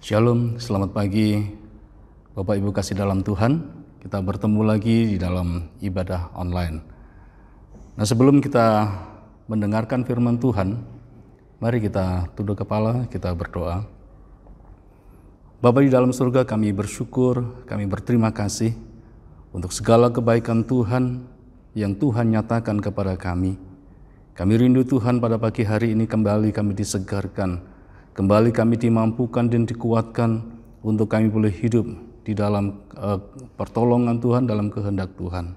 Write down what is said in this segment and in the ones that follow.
Shalom, selamat pagi Bapak Ibu kasih dalam Tuhan. Kita bertemu lagi di dalam ibadah online. Nah, sebelum kita mendengarkan firman Tuhan, mari kita tunduk kepala, kita berdoa. Bapa di dalam surga, kami bersyukur, kami berterima kasih untuk segala kebaikan Tuhan yang Tuhan nyatakan kepada kami. Kami rindu Tuhan pada pagi hari ini kembali kami disegarkan, kembali kami dimampukan dan dikuatkan untuk kami boleh hidup di dalam pertolongan Tuhan, dalam kehendak Tuhan.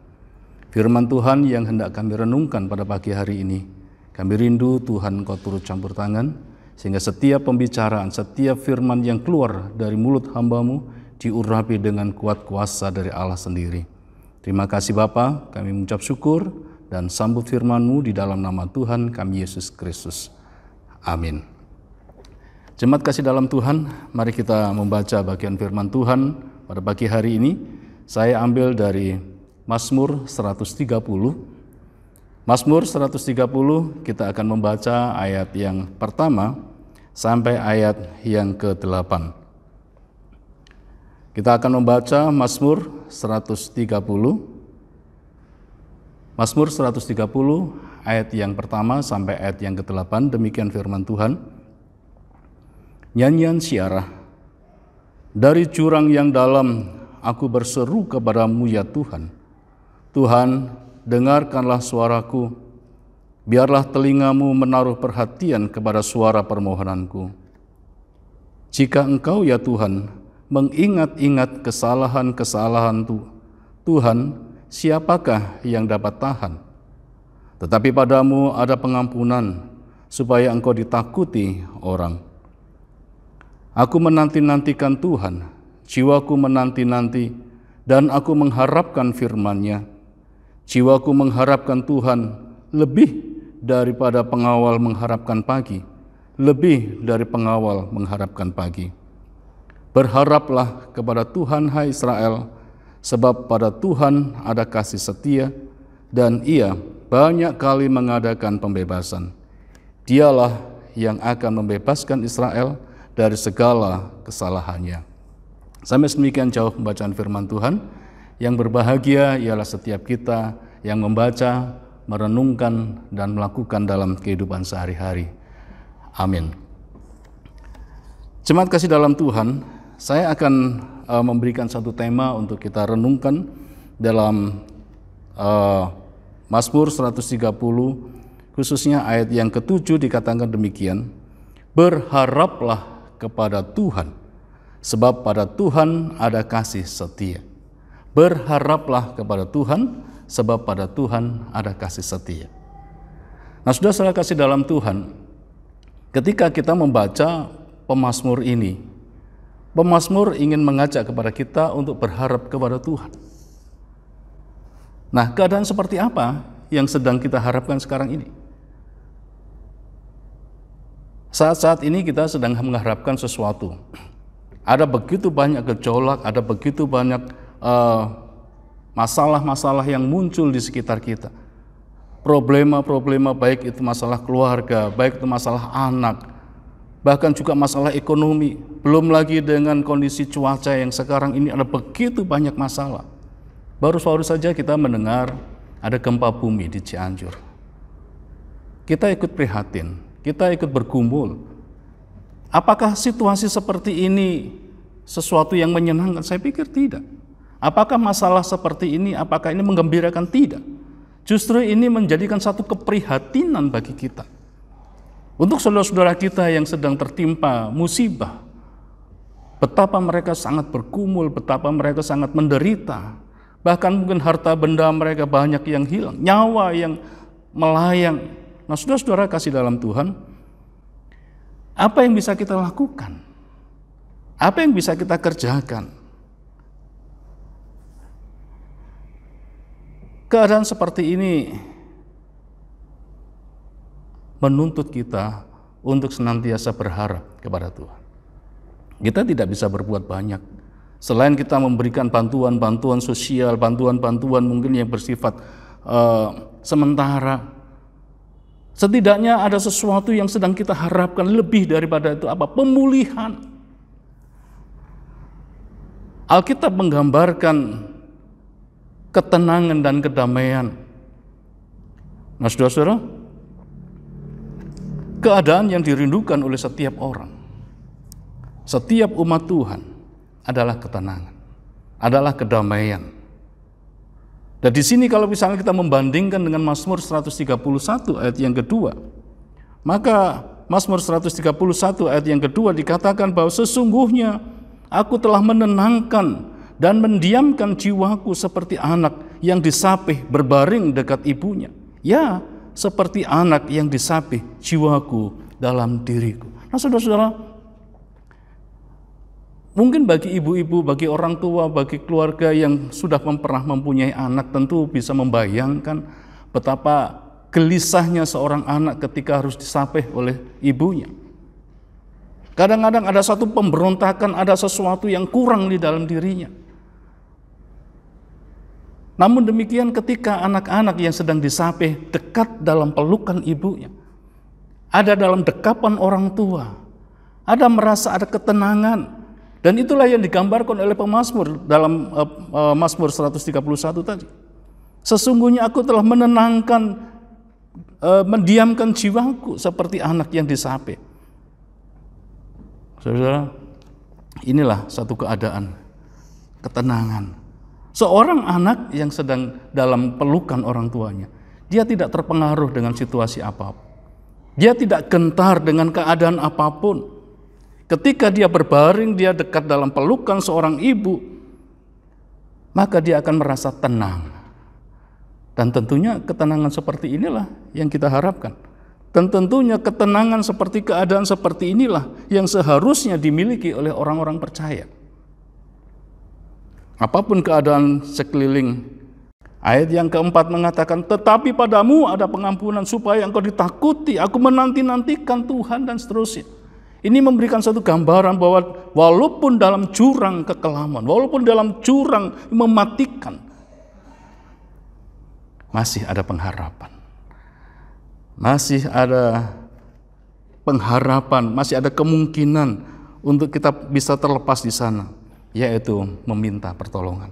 Firman Tuhan yang hendak kami renungkan pada pagi hari ini, kami rindu Tuhan Engkau turut campur tangan, sehingga setiap pembicaraan, setiap firman yang keluar dari mulut hamba-Mu diurapi dengan kuat kuasa dari Allah sendiri. Terima kasih Bapa, kami mengucap syukur dan sambut firman-Mu di dalam nama Tuhan kami Yesus Kristus. Amin. Jemaat kasih dalam Tuhan, mari kita membaca bagian firman Tuhan pada pagi hari ini. Saya ambil dari Mazmur 130. Mazmur 130 kita akan membaca ayat yang pertama sampai ayat yang ke-8. Kita akan membaca Mazmur 130. Mazmur 130 ayat yang pertama sampai ayat yang ke-8, demikian firman Tuhan. Nyanyian syiarah. Dari jurang yang dalam aku berseru kepadamu ya Tuhan. Tuhan, dengarkanlah suaraku. Biarlah telingamu menaruh perhatian kepada suara permohonanku. Jika Engkau ya Tuhan mengingat-ingat kesalahan-kesalahan Tuhan, siapakah yang dapat tahan? Tetapi padamu ada pengampunan, supaya Engkau ditakuti orang. Aku menanti-nantikan Tuhan, jiwaku menanti-nanti, dan aku mengharapkan firman-Nya. Jiwaku mengharapkan Tuhan lebih daripada pengawal mengharapkan pagi, lebih dari pengawal mengharapkan pagi. Berharaplah kepada Tuhan, hai Israel, sebab pada Tuhan ada kasih setia, dan Ia banyak kali mengadakan pembebasan. Dialah yang akan membebaskan Israel dari segala kesalahannya. Sampai sedemikian jauh pembacaan firman Tuhan. Yang berbahagia ialah setiap kita yang membaca, merenungkan, dan melakukan dalam kehidupan sehari-hari. Amin. Jemaat kasih dalam Tuhan, saya akan memberikan satu tema untuk kita renungkan dalam Mazmur 130, khususnya ayat yang ke-7 dikatakan demikian. Berharaplah kepada Tuhan, sebab pada Tuhan ada kasih setia. Berharaplah kepada Tuhan, sebab pada Tuhan ada kasih setia. Nah, saudara kasih dalam Tuhan, ketika kita membaca pemazmur ini, pemazmur ingin mengajak kepada kita untuk berharap kepada Tuhan. Nah, keadaan seperti apa yang sedang kita harapkan sekarang ini? Saat-saat ini kita sedang mengharapkan sesuatu. Ada begitu banyak gejolak, ada begitu banyak masalah-masalah yang muncul di sekitar kita. Problema-problema, baik itu masalah keluarga, baik itu masalah anak, bahkan juga masalah ekonomi. Belum lagi dengan kondisi cuaca yang sekarang ini ada begitu banyak masalah. Baru saja kita mendengar ada gempa bumi di Cianjur. Kita ikut prihatin. Kita ikut bergumul. Apakah situasi seperti ini sesuatu yang menyenangkan? Saya pikir tidak. Apakah masalah seperti ini, apakah ini menggembirakan? Tidak. Justru ini menjadikan satu keprihatinan bagi kita. Untuk saudara-saudara kita yang sedang tertimpa musibah, betapa mereka sangat bergumul, betapa mereka sangat menderita. Bahkan mungkin harta benda mereka banyak yang hilang, nyawa yang melayang. Nah, saudara-saudara kasih dalam Tuhan, apa yang bisa kita lakukan? Apa yang bisa kita kerjakan? Keadaan seperti ini menuntut kita untuk senantiasa berharap kepada Tuhan. Kita tidak bisa berbuat banyak. Selain kita memberikan bantuan-bantuan sosial, bantuan-bantuan mungkin yang bersifat sementara, setidaknya ada sesuatu yang sedang kita harapkan lebih daripada itu apa? Pemulihan. Alkitab menggambarkan ketenangan dan kedamaian. Nah, saudara-saudara, keadaan yang dirindukan oleh setiap orang, setiap umat Tuhan adalah ketenangan, adalah kedamaian. Dan di sini kalau misalnya kita membandingkan dengan Mazmur 131 ayat yang kedua, maka Mazmur 131 ayat yang kedua dikatakan bahwa sesungguhnya aku telah menenangkan dan mendiamkan jiwaku seperti anak yang disapih berbaring dekat ibunya. Ya, seperti anak yang disapih jiwaku dalam diriku. Nah, saudara-saudara, mungkin bagi ibu-ibu, bagi orang tua, bagi keluarga yang sudah pernah mempunyai anak, tentu bisa membayangkan betapa gelisahnya seorang anak ketika harus disapih oleh ibunya. Kadang-kadang ada satu pemberontakan, ada sesuatu yang kurang di dalam dirinya. Namun demikian ketika anak-anak yang sedang disapih dekat dalam pelukan ibunya, ada dalam dekapan orang tua, ada merasa ada ketenangan. Dan itulah yang digambarkan oleh pemazmur dalam Mazmur 131 tadi. Sesungguhnya aku telah menenangkan, mendiamkan jiwaku seperti anak yang disapih. Saudara, inilah satu keadaan ketenangan. Seorang anak yang sedang dalam pelukan orang tuanya, dia tidak terpengaruh dengan situasi apapun. Dia tidak gentar dengan keadaan apapun. Ketika dia berbaring, dia dekat dalam pelukan seorang ibu, maka dia akan merasa tenang. Dan tentunya ketenangan seperti inilah yang kita harapkan. Dan tentunya ketenangan seperti keadaan seperti inilah yang seharusnya dimiliki oleh orang-orang percaya. Apapun keadaan sekeliling, ayat yang keempat mengatakan, tetapi padamu ada pengampunan supaya engkau ditakuti, aku menanti-nantikan Tuhan, dan seterusnya. Ini memberikan satu gambaran bahwa walaupun dalam jurang kekelaman, walaupun dalam jurang mematikan, masih ada pengharapan. Masih ada pengharapan, masih ada kemungkinan untuk kita bisa terlepas di sana, yaitu meminta pertolongan.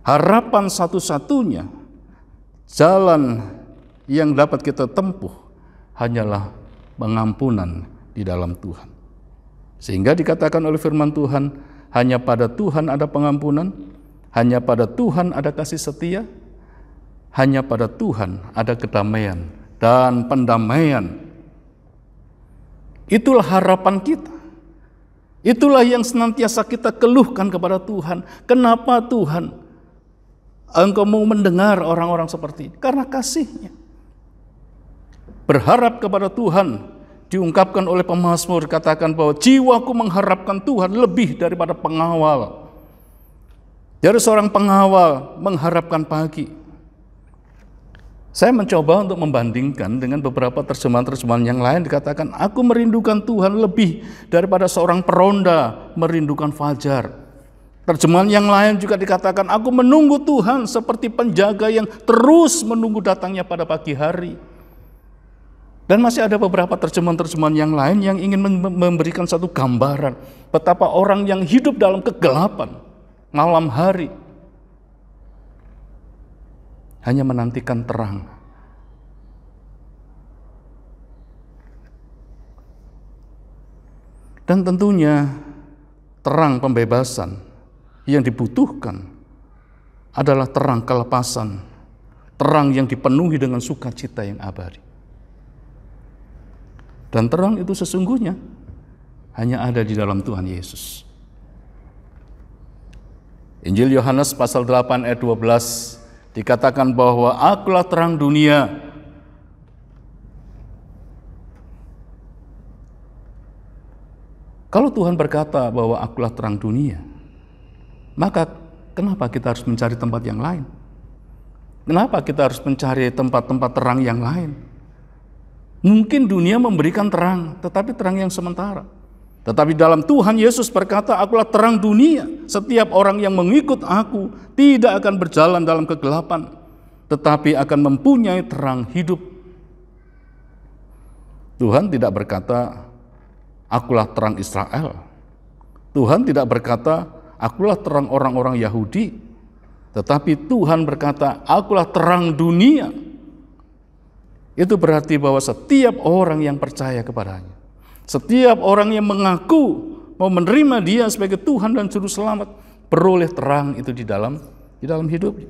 Harapan satu-satunya jalan yang dapat kita tempuh hanyalah pengampunan di dalam Tuhan. Sehingga dikatakan oleh firman Tuhan, hanya pada Tuhan ada pengampunan, hanya pada Tuhan ada kasih setia, hanya pada Tuhan ada kedamaian dan pendamaian. Itulah harapan kita. Itulah yang senantiasa kita keluhkan kepada Tuhan. Kenapa Tuhan Engkau mau mendengar orang-orang seperti ini? Karena kasih-Nya. Berharap kepada Tuhan diungkapkan oleh pemazmur, katakan bahwa jiwaku mengharapkan Tuhan lebih daripada pengawal. Dari seorang pengawal mengharapkan pagi. Saya mencoba untuk membandingkan dengan beberapa terjemahan-terjemahan yang lain, dikatakan, aku merindukan Tuhan lebih daripada seorang peronda merindukan fajar. Terjemahan yang lain juga dikatakan, aku menunggu Tuhan seperti penjaga yang terus menunggu datangnya pada pagi hari. Dan masih ada beberapa terjemahan-terjemahan yang lain yang ingin memberikan satu gambaran betapa orang yang hidup dalam kegelapan malam hari hanya menantikan terang. Dan tentunya terang pembebasan yang dibutuhkan adalah terang kelepasan, terang yang dipenuhi dengan sukacita yang abadi. Dan terang itu sesungguhnya hanya ada di dalam Tuhan Yesus. Injil Yohanes pasal 8 ayat 12 dikatakan bahwa akulah terang dunia. Kalau Tuhan berkata bahwa akulah terang dunia, maka kenapa kita harus mencari tempat yang lain? Kenapa kita harus mencari tempat-tempat terang yang lain? Mungkin dunia memberikan terang, tetapi terang yang sementara. Tetapi dalam Tuhan Yesus berkata, akulah terang dunia. Setiap orang yang mengikut aku tidak akan berjalan dalam kegelapan, tetapi akan mempunyai terang hidup. Tuhan tidak berkata, akulah terang Israel. Tuhan tidak berkata, Akulah terang orang-orang Yahudi, tetapi Tuhan berkata, akulah terang dunia. Itu berarti bahwa setiap orang yang percaya kepadanya, setiap orang yang mengaku mau menerima Dia sebagai Tuhan dan Juru Selamat, beroleh terang itu di dalam hidupnya.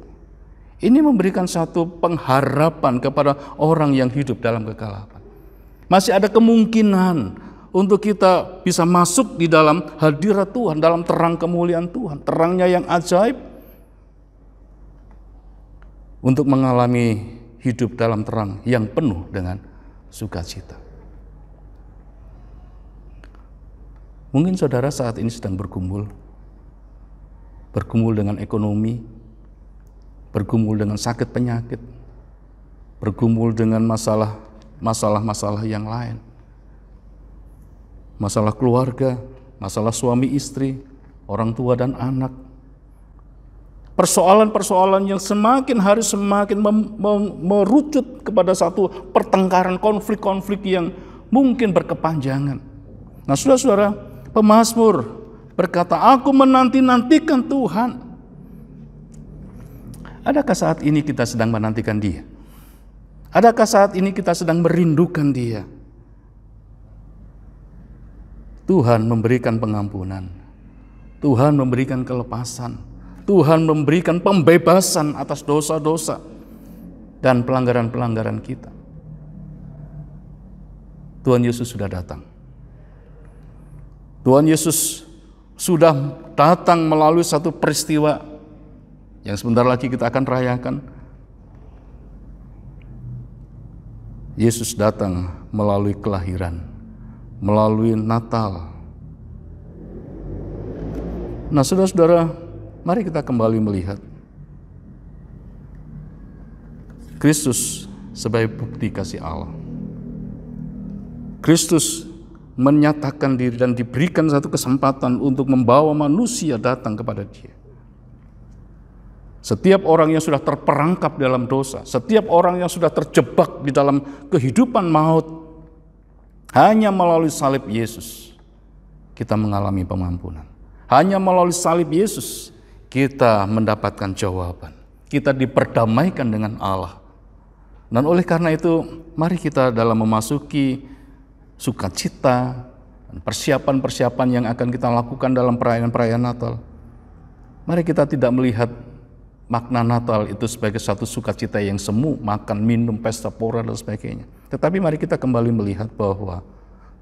Ini memberikan satu pengharapan kepada orang yang hidup dalam kegelapan. Masih ada kemungkinan untuk kita bisa masuk di dalam hadirat Tuhan, dalam terang kemuliaan Tuhan, terangnya yang ajaib, untuk mengalami hidup dalam terang yang penuh dengan sukacita. Mungkin saudara saat ini sedang bergumul dengan ekonomi, bergumul dengan sakit penyakit, bergumul dengan masalah-masalah yang lain, masalah keluarga, masalah suami istri, orang tua dan anak, persoalan-persoalan yang semakin hari semakin merucut kepada satu pertengkaran, konflik-konflik yang mungkin berkepanjangan. Nah, saudara-saudara, pemazmur berkata, aku menanti-nantikan Tuhan. Adakah saat ini kita sedang menantikan Dia? Adakah saat ini kita sedang merindukan Dia? Tuhan memberikan pengampunan, Tuhan memberikan kelepasan, Tuhan memberikan pembebasan atas dosa-dosa dan pelanggaran-pelanggaran kita. Tuhan Yesus sudah datang. Tuhan Yesus sudah datang melalui satu peristiwa yang sebentar lagi kita akan rayakan. Yesus datang melalui kelahiran, melalui Natal. Nah, saudara-saudara, mari kita kembali melihat Kristus sebagai bukti kasih Allah. Kristus menyatakan diri dan diberikan satu kesempatan untuk membawa manusia datang kepada Dia. Setiap orang yang sudah terperangkap dalam dosa, setiap orang yang sudah terjebak di dalam kehidupan maut, hanya melalui salib Yesus kita mengalami pengampunan. Hanya melalui salib Yesus kita mendapatkan jawaban. Kita diperdamaikan dengan Allah. Dan oleh karena itu, mari kita dalam memasuki sukacita dan persiapan-persiapan yang akan kita lakukan dalam perayaan-perayaan Natal, mari kita tidak melihat makna Natal itu sebagai satu sukacita yang semu, makan, minum, pesta pora dan sebagainya. Tetapi mari kita kembali melihat bahwa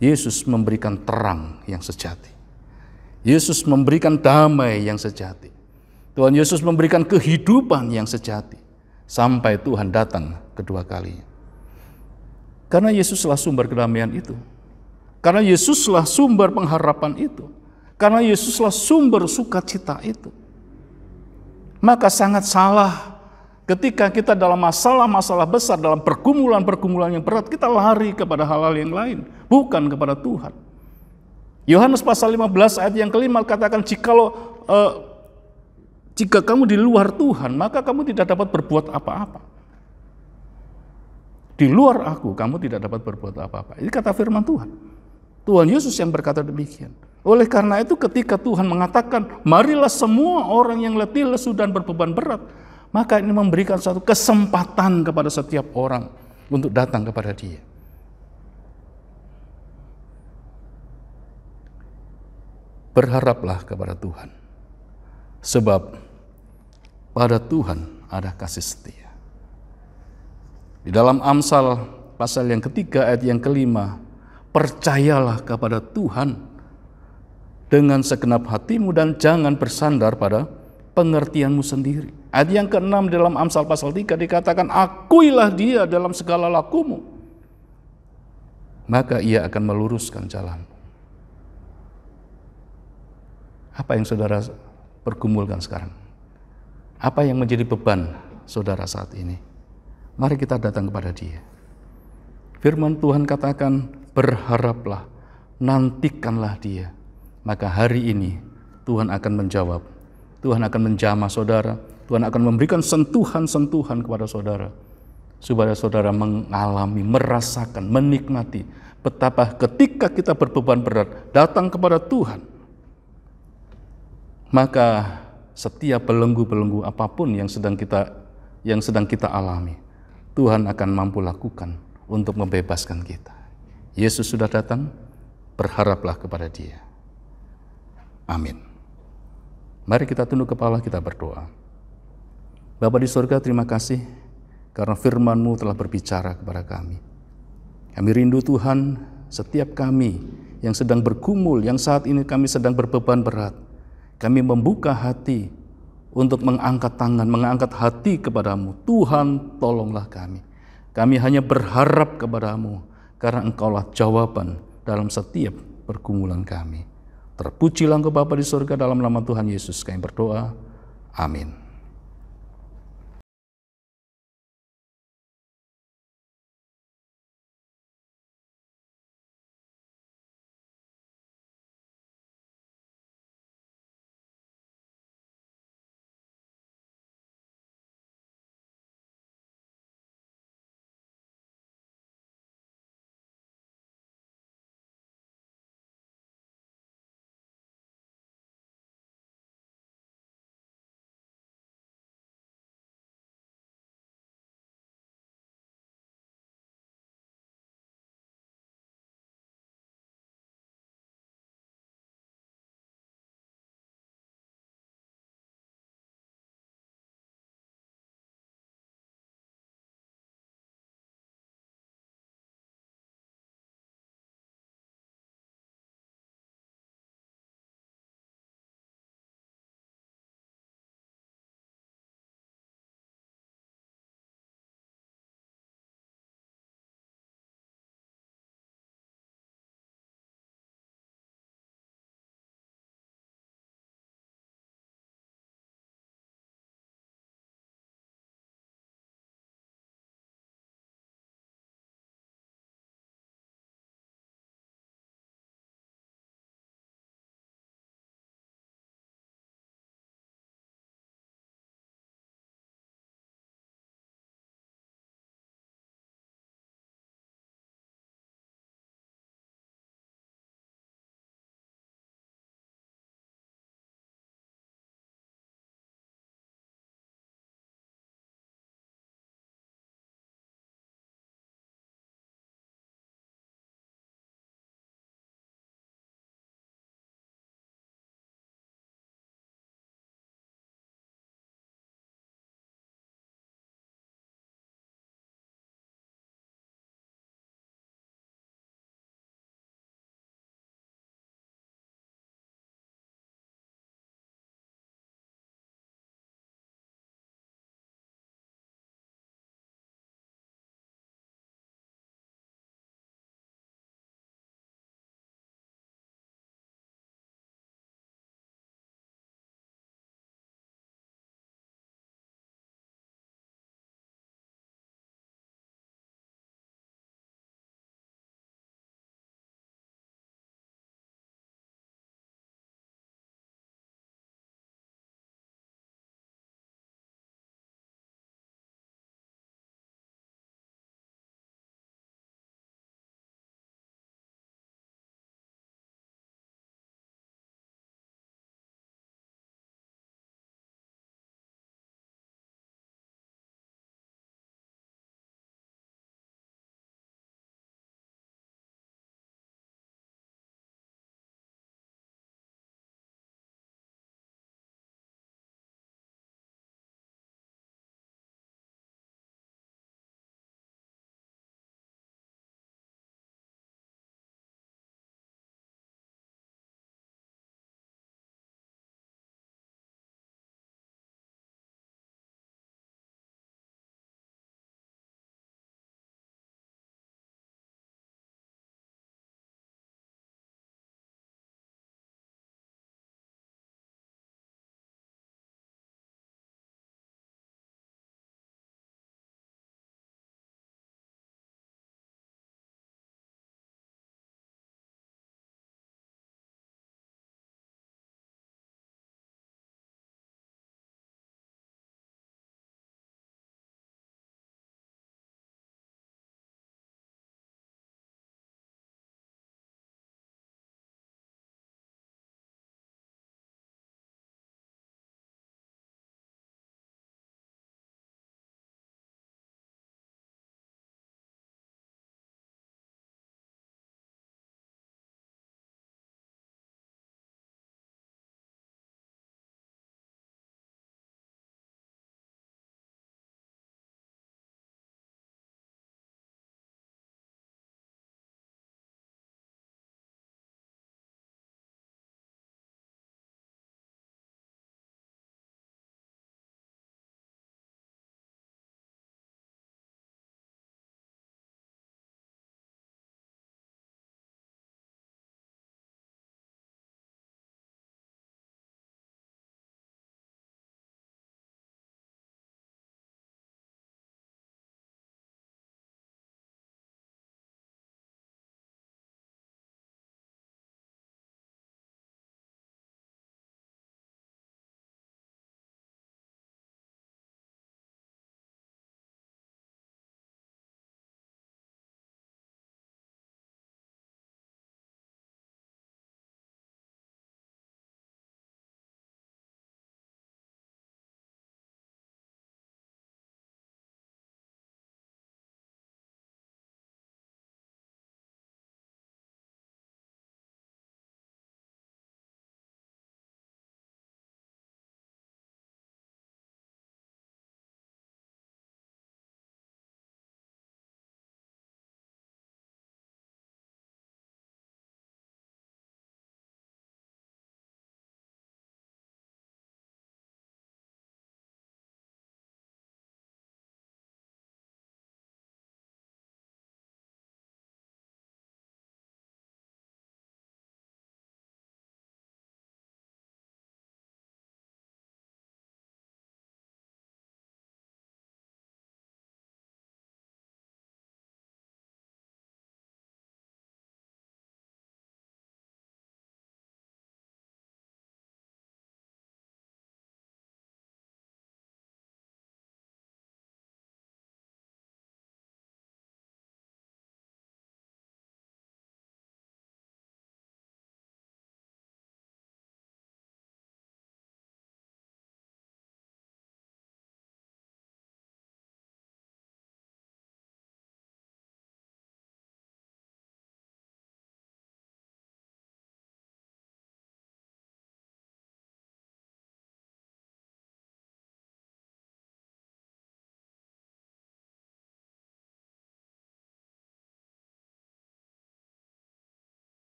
Yesus memberikan terang yang sejati. Yesus memberikan damai yang sejati. Tuhan Yesus memberikan kehidupan yang sejati sampai Tuhan datang kedua kalinya. Karena Yesuslah sumber kedamaian itu. Karena Yesuslah sumber pengharapan itu. Karena Yesuslah sumber sukacita itu. Maka sangat salah ketika kita dalam masalah-masalah besar, dalam pergumulan-pergumulan yang berat, kita lari kepada hal-hal yang lain, bukan kepada Tuhan. Yohanes pasal 15 ayat yang kelima katakan, jika kamu di luar Tuhan, maka kamu tidak dapat berbuat apa-apa. Di luar aku, kamu tidak dapat berbuat apa-apa. Ini kata firman Tuhan. Tuhan Yesus yang berkata demikian. Oleh karena itu ketika Tuhan mengatakan, marilah semua orang yang letih, lesu dan berbeban berat, maka ini memberikan satu kesempatan kepada setiap orang untuk datang kepada Dia. Berharaplah kepada Tuhan, sebab pada Tuhan ada kasih setia. Di dalam Amsal pasal yang ketiga ayat yang kelima, percayalah kepada Tuhan dengan segenap hatimu dan jangan bersandar pada pengertianmu sendiri. Ayat yang keenam dalam Amsal pasal 3 dikatakan, akuilah Dia dalam segala lakumu, maka Ia akan meluruskan jalanmu. Apa yang saudara pergumulkan sekarang? Apa yang menjadi beban saudara saat ini? Mari kita datang kepada Dia. Firman Tuhan katakan, berharaplah, nantikanlah Dia. Maka hari ini Tuhan akan menjawab. Tuhan akan menjamah saudara. Tuhan akan memberikan sentuhan-sentuhan kepada saudara. Supaya saudara mengalami, merasakan, menikmati betapa ketika kita berbeban berat datang kepada Tuhan, maka setiap belenggu-belenggu apapun yang sedang kita alami, Tuhan akan mampu lakukan untuk membebaskan kita. Yesus sudah datang, berharaplah kepada Dia. Amin. Mari kita tunduk kepala, kita berdoa. Bapa di surga, terima kasih karena firman-Mu telah berbicara kepada kami. Kami rindu Tuhan, setiap kami yang sedang bergumul, yang saat ini kami sedang berbeban berat, kami membuka hati untuk mengangkat tangan, mengangkat hati kepadamu. Tuhan, tolonglah kami. Kami hanya berharap kepadamu, karena Engkaulah jawaban dalam setiap pergumulan kami. Terpujilah Engkau Bapa di surga, dalam nama Tuhan Yesus kami berdoa. Amin.